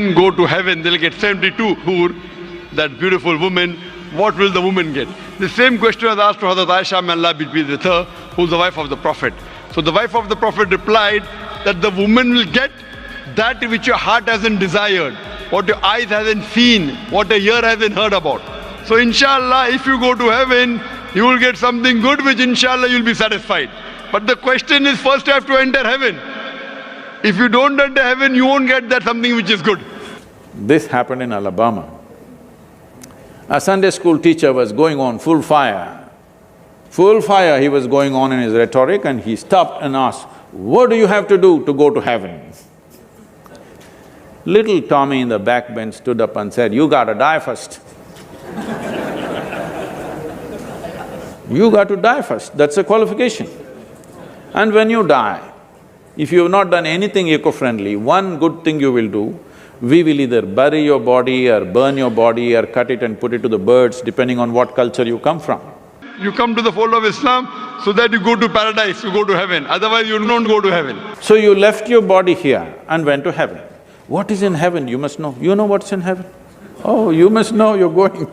and go to heaven, they'll get 72 hur, that beautiful woman. What will the woman get? The same question was asked to Hazrat Aisha, may Allah be pleased with her, who's the wife of the Prophet. So the wife of the Prophet replied that the woman will get that which your heart hasn't desired, what your eyes hasn't seen, what your ear hasn't heard about. So inshallah, if you go to heaven, you will get something good which inshallah you'll be satisfied. But the question is, first you have to enter heaven. If you don't enter heaven, you won't get that something which is good. This happened in Alabama. A Sunday school teacher was going on full fire. Full fire he was going on in his rhetoric, and he stopped and asked, "What do you have to do to go to heaven?" Little Tommy in the back bench stood up and said, "You gotta die first." You got to die first, that's a qualification. And when you die, if you have not done anything eco-friendly, one good thing you will do, we will either bury your body or burn your body or cut it and put it to the birds, depending on what culture you come from. You come to the fold of Islam so that you go to paradise, you go to heaven, otherwise you don't go to heaven. So you left your body here and went to heaven. What is in heaven, you must know. You know what's in heaven? Oh, you must know, you're going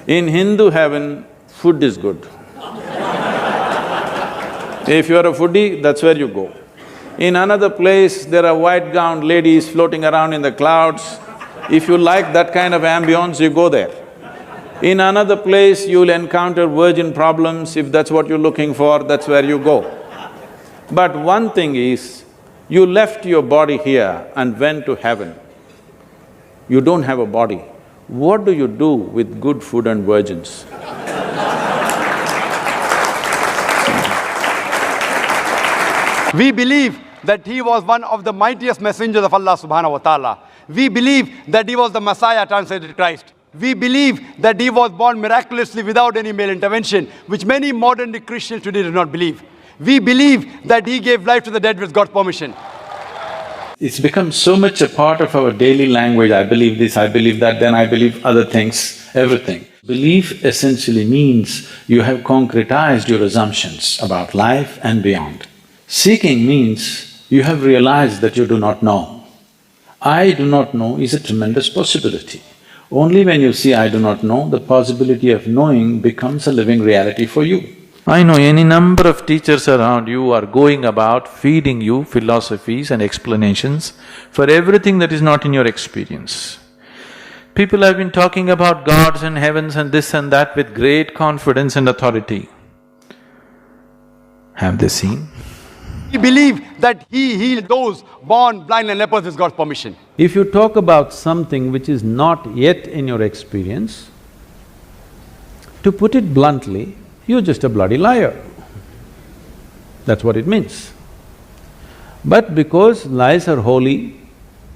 In Hindu heaven, food is good. If you're a foodie, that's where you go. In another place, there are white-gowned ladies floating around in the clouds. If you like that kind of ambience, you go there. In another place, you'll encounter virgin problems. If that's what you're looking for, that's where you go. But one thing is, you left your body here and went to heaven. You don't have a body. What do you do with good food and virgins? We believe that he was one of the mightiest messengers of Allah subhanahu wa ta'ala. We believe that he was the Messiah, translated Christ. We believe that he was born miraculously without any male intervention, which many modern day Christians today do not believe. We believe that he gave life to the dead with God's permission. It's become so much a part of our daily language, I believe this, I believe that, then I believe other things, everything. Belief essentially means you have concretized your assumptions about life and beyond. Seeking means you have realized that you do not know. I do not know is a tremendous possibility. Only when you see I do not know, the possibility of knowing becomes a living reality for you. I know any number of teachers around you are going about feeding you philosophies and explanations for everything that is not in your experience. People have been talking about gods and heavens and this and that with great confidence and authority. Have they seen? We believe that he healed those born blind and lepers with God's permission. If you talk about something which is not yet in your experience, to put it bluntly, you're just a bloody liar. That's what it means. But because lies are holy,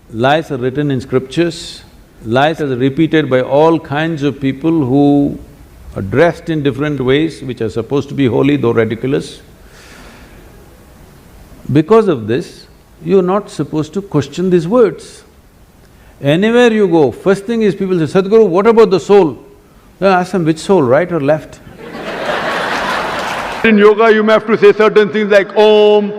lies are written in scriptures, lies are repeated by all kinds of people who are dressed in different ways, which are supposed to be holy though ridiculous, because of this, you're not supposed to question these words. Anywhere you go, first thing is people say, "Sadguru, what about the soul?" I ask them, which soul, right or left? In yoga, you may have to say certain things like Om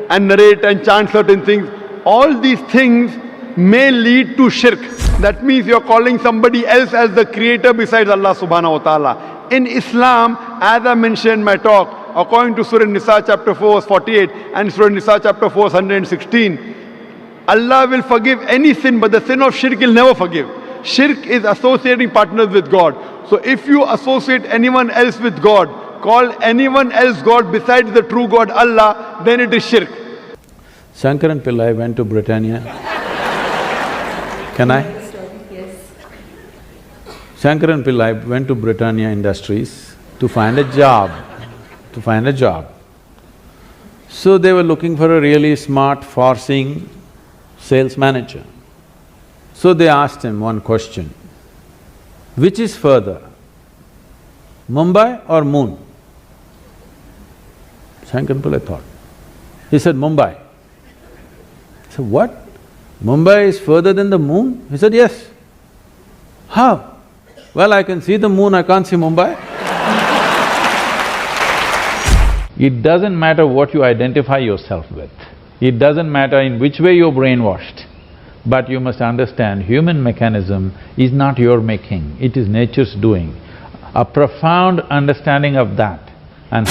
and narrate and chant certain things. All these things may lead to shirk. That means you're calling somebody else as the creator besides Allah subhanahu wa ta'ala. In Islam, as I mentioned in my talk, according to Surah Nisa chapter 4 verse 48 and Surah Nisa chapter 4 verse 116, Allah will forgive any sin, but the sin of shirk He'll never forgive. Shirk is associating partners with God. So if you associate anyone else with God, call anyone else God besides the true God Allah, then it is shirk. Shankaran Pillai went to Britannia. Can I? Yes. Shankaran Pillai went to Britannia Industries to find a job, So they were looking for a really smart, far-seeing sales manager. So they asked him one question, which is further, Mumbai or moon? Shankaran Pillai thought. He said, Mumbai. He said, what? Mumbai is further than the moon? He said, yes. How? Well, I can see the moon, I can't see Mumbai. It doesn't matter what you identify yourself with. It doesn't matter in which way you're brainwashed. But you must understand, human mechanism is not your making, it is nature's doing. A profound understanding of that and